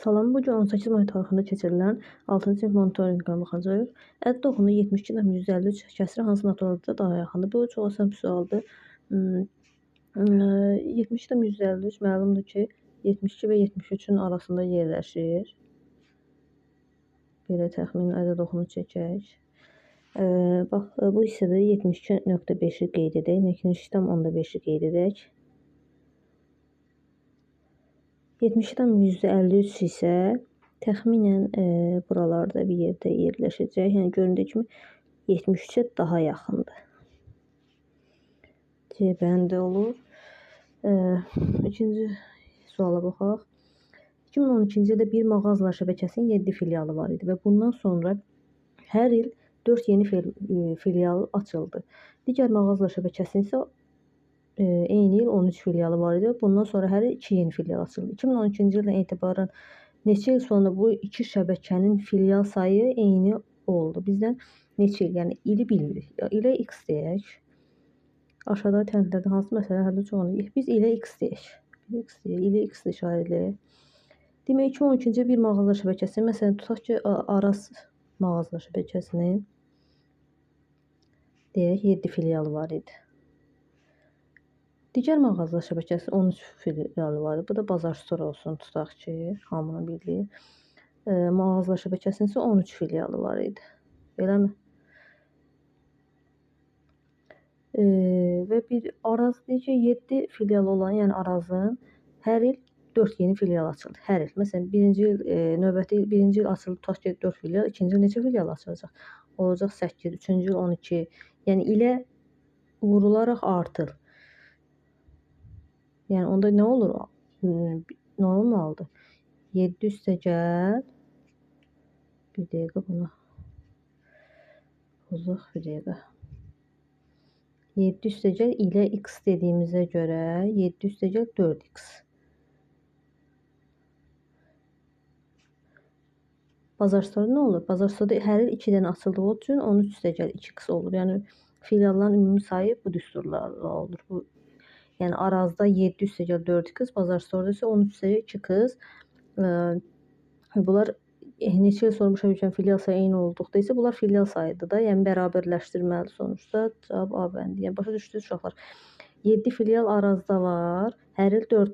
Salam, bu gün 18 may tarixində keçirilən 6-cı sinif monitorinqinə baxacağıq. Ədəd toxumu 72,153 kəsri hansı naturallıqda daha yaxındır? Bu çox asan bir sualdır. 72,153 məlumdur ki, 72 və 73-ün arasında yerləşir. Belə təxmini ədəd toxumu çəkək. Bax, bu hissədə 72,5-i qeyd edək. Neçə 5-i qeyd edək. 72,53 isə təxminən buralarda bir yerdə yerləşəcək. Yəni göründüyü kimi 73-ə daha yaxındır. C bəndə olur. İkinci suala baxaq. 2012-ci ildə bir mağazalar şəbəkəsinin 7 filialı var idi və bundan sonra hər il 4 yeni filial açıldı. Digər mağazalar şəbəkəsinin isə eyni il 13 filialı var idi. Bundan sonra hər il 2 yeni filial açıldı. 2012-ci ildən etibarən neçə il sonra bu iki şəbəkənin filial sayı eyni oldu. Bizdən neçə il, yəni ili bilmirik. İlə x deyək. Aşağıda təhlillərdə hansı məsələ həlli çoxunu? Biz ilə x deyək. İlə x işarələyək. Demək 2012-ci bir mağazalar şəbəkəsi, məsələn tutaq ki, Aras mağazalar şəbəkəsinin deyək 7 filialı var idi. Digər mağazalar şəbəkəsi 13 filialı var idi. Bu da Bazar Store olsun, tutaq ki, hamının bildiyi. Mağazalar şəbəkəsinin isə 13 filialı var idi. Beləmi? Və bir Araz deyək ki, 7 filialı olan, yəni Arazın hər il 4 yeni filial açıldı. Hər il. Məsələn, növbəti il, birinci il açıldı, tutaq ki, 4 filial, ikinci il neçə filial açılacaq? Olacaq 8, üçüncü il 12. Yəni ilə vurularaq artır. Yəni onda nə olur? Nə olmalıdır? 7 üstə gəl. Bir dəqiqə buna. Pozaq bir dəqiqə. 7 üstə gəl ilə x dediyimizə görə 7 üstə gəl 4x. Bazar Store nə olur? Bazar Store hər il 2-dən açıldığı üçün 13 üstə gəl 2x olur. Yəni filialların ümumi sayı bu düsturlarla olur. Yəni Arazda 7 üstə gəl 4x, Bazar Store'da isə 13 üstə gəl 2x. Bunlar neçə il sonra bu şəbəkənin filial sayı eyni olduqda isə bunlar filial sayıdır da, yəni bərabərləşdirməli sonuçda cavab A bəndi. Yəni başa düşdünüz uşaqlar. 7 filial Arazda var. Hər il 4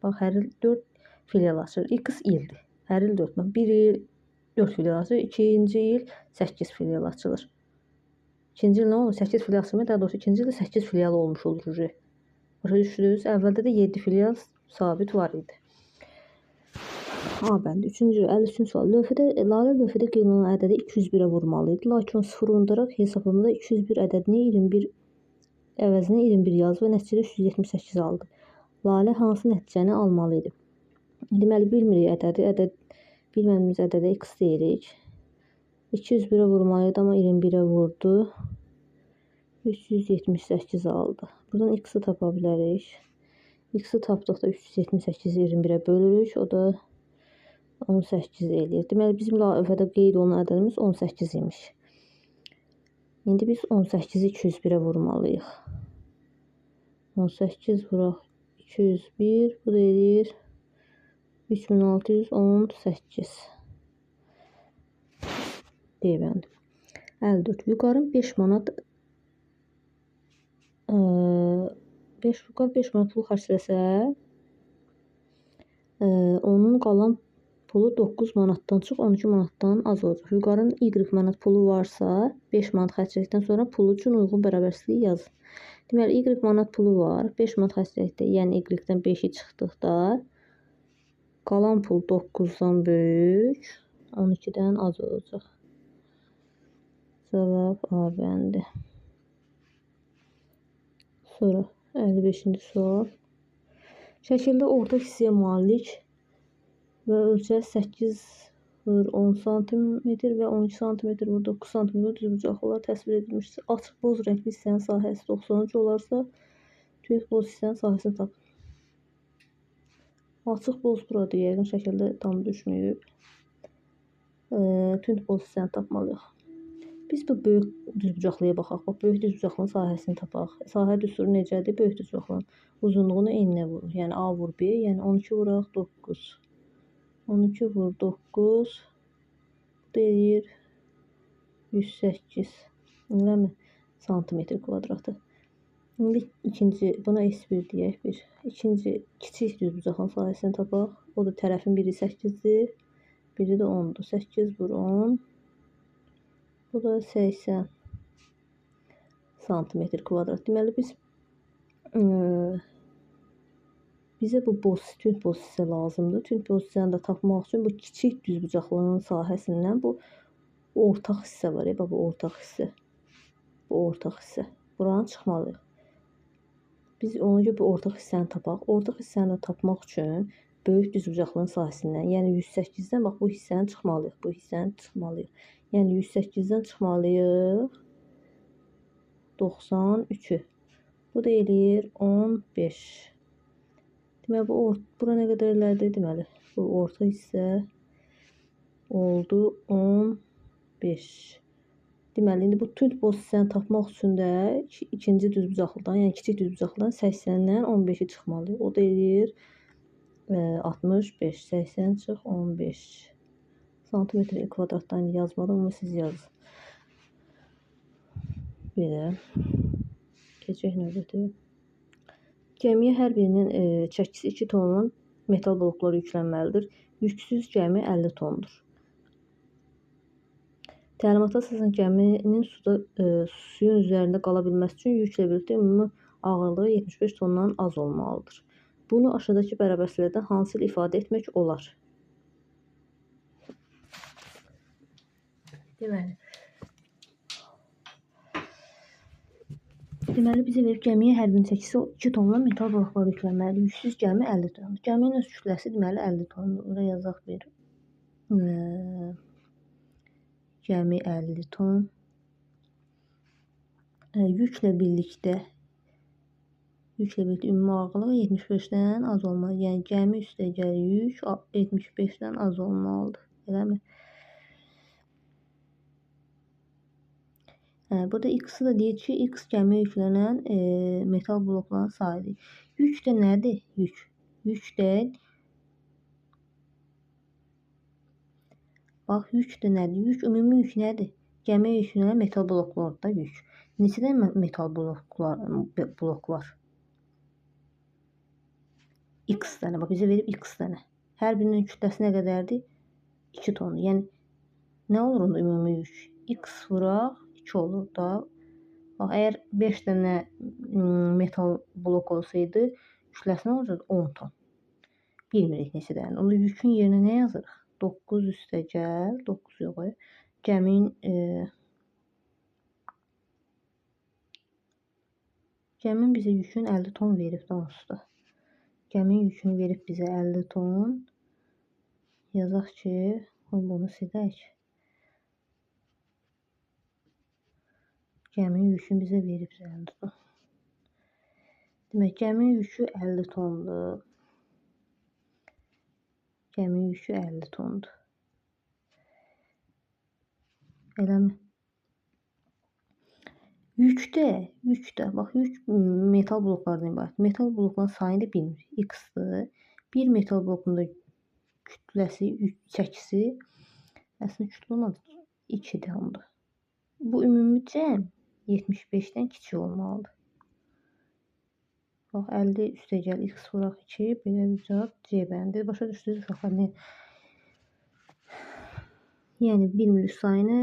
bax hər il 4 filial açılır. X ildir. Hər il 4. Bir il 4 filial açılır, ikinci il 8 filial açılır. İkinci il nə olur? 8 filial açılmır, daha doğrusu ikinci ildə 8 filial olmuş olur. Başa düşdünüz? Əvvəldə də 7 filial sabit var idi. A bəndi. Üçüncü, 53-cü sual. Lalə lövhədə qeyd olunan ədədi 201-ə vurmalı idi. Lakin o sıfır unudaraq hesablamada 201 ədədini 21 əvəzinə 21 yazdı və nəticədə 378 aldı. Lalə hansı nəticəni almalı idi? Deməli, bilmirik ədədi. Bilmədiyimiz ədədə x deyirik. 201-ə vurmalı idi, amma 21-ə vurdu. 378 aldı. Buradan x-i tapa bilərik. X-i tapdıqda 378-i 21-ə bölürük. O da 18 eləyir. Deməli, bizim lövhədə qeyd olunan ədədimiz 18 imiş. İndi biz 18-i 201-ə vurmalıyıq. 18 vuraq 201, bu da eləyir 3618. Deyəməli. 54. Vüqarın 5 manat 5 manat pul xərcləsə, onun qalan pulu 9 manatdan çox 12 manatdan az olacaq. Vüqarın y manat pulu varsa, 5 manat xərclədikdən sonra pulu üçün uyğun bərabərsizliyi yazın. Deməli, y manat pulu var. 5 manat xərclədikdə, yəni y-dən 5-i çıxdıqda qalan pul 9-dan böyük, 12-dən az olacaq. Cavab A bəndi. Sonra 55-ci sual. Şəkildə orta hissəyə malik və ölçəsi 8x10 cm və 12 cm və 9 cm düzbucaqlılar təsvir edilmişdir. Açıq boz rəngli hissənin sahəsi 93 olarsa, tünd boz hissənin sahəsini tapın. Açıq boz burada yəqin şəkildə tam düşməyib. Tünd boz hissəni tapmalıyıq. Biz bu böyük düzbucaqlıya baxaq. Bax, böyük düzbucaqlının sahəsini tapaq. Sahə düsturu necədir? Böyük düzbucaqlının uzunluğunu eninə vurur. Yəni A vur B, yəni 12 vuraq 9. 12 vur 9 deyir 108. Eləmi? Santimetr kvadratı. İndi ikinci, buna S1 deyək bir. İkinci kiçik düzbucaqlığın sahəsini tapaq. O da tərəfin biri 8-dir, biri də 10-dur. 8 vur 10. Bu da 80 santimetr kvadrat. Deməli biz bizə bu tünd boz hissə lazımdır. Tünd boz hissəni də tapmaq üçün bu kiçik düzbucaqlığın sahəsindən bu ortaq hissə var. Bax bu ortaq hissə. Bu ortaq hissə. Buranı çıxmalıyıq. Biz ona görə bu ortaq hissəni tapaq. Ortaq hissəni tapmaq üçün böyük düzbucaqlığın sahəsindən, yəni 108-dən bax bu hissəni çıxmalıyıq. Bu hissəni çıxmalıyıq. Yəni 108-dən çıxmalıyıq 93-ü. Bu da eləyir 15. Deməli bu bura nə qədər elədi deməli? Bu orta hissə oldu 15. Deməli indi bu tünd boz hissəni tapmaq üçün də ikinci düzbucaqlıdan, yəni kiçik düzbucaqlıdan 80-dən 15-i çıxmalıyıq. O da eləyir 65. 80 çıx 15 santimetr kvadratdan yazmadım, amma siz yazın. Belə. Keçək növbəti. Gəmiyə hər birinin çəkisi 2 tonlu metal bloklar yüklənməlidir. Yüksüz gəmi 50 tondur. Təlimata əsasən gəminin suyun üzərində qala bilməsi üçün yüklə birlikdə ümumi ağırlığı 75 tondan az olmalıdır. Bunu aşağıdakı bərabərsizlərdən hansı ilə ifadə etmək olar? Deməli bizə verib gəmiyə hər birinin çəkisi 2 tonla metal bloklar yüklənməlidir. Yüksüz gəmi 50 tondur. Gəminin öz kütləsi deməli 50 tondur. Buraya yazaq bir. Gəmi 50 ton. Yüklə birlikdə ümumi ağırlığı 75-dən az olmalı. Yəni gəmi üstəgəl yük 75-dən az olmalıdır. Eləmi? Burada x-i də deyir ki, x gəmiyə yüklənən metal blokların sayıdır. Yük də nədir? Yük də bax, yük də nədir? Ümumi yük nədir? Gəmiyə yüklənən metal bloklarda yük. Neçə dənə metal blok var? X dənə. Bax, bizə verib x dənə. Hər birinin kütləsi nə qədərdir? 2 tondur. Yəni nə olur onda ümumi yük? X vuraq 2 olur da. Bax, əgər 5 dənə metal blok olsaydı, kütləsi nə olacaqdı? 10 ton. Bilmirik neçə dənə. Onda yükün yerinə nə yazırıq? 9 üstəgəl, 9 yox. Gəmin bizə yükün 50 ton verib də onsuz da. Gəmin yükünü verib bizə 50 ton. Yazaq ki, bunu silək. Gəmin yükünü bizə verib 50 ton. Demək, gəmin yükü 50 tondur. Gəmin yükü 50 tondur. Eləmi? Yükdə, bax, yük metal bloklardan ibarət. Metal blokların sayını bilmirik. X-dır. Bir metal blokunda kütləsi, çəkisi əslində kütlə olmadı. 2-dir onda. Bu ümumi cəm 75-dən kiçik olmalıdır. Bax, 50 üstəgəl x vuraq 2, belə bir cavab C bəndir. Başa düşdünüz uşaqlar? Yəni bilmirik sayını.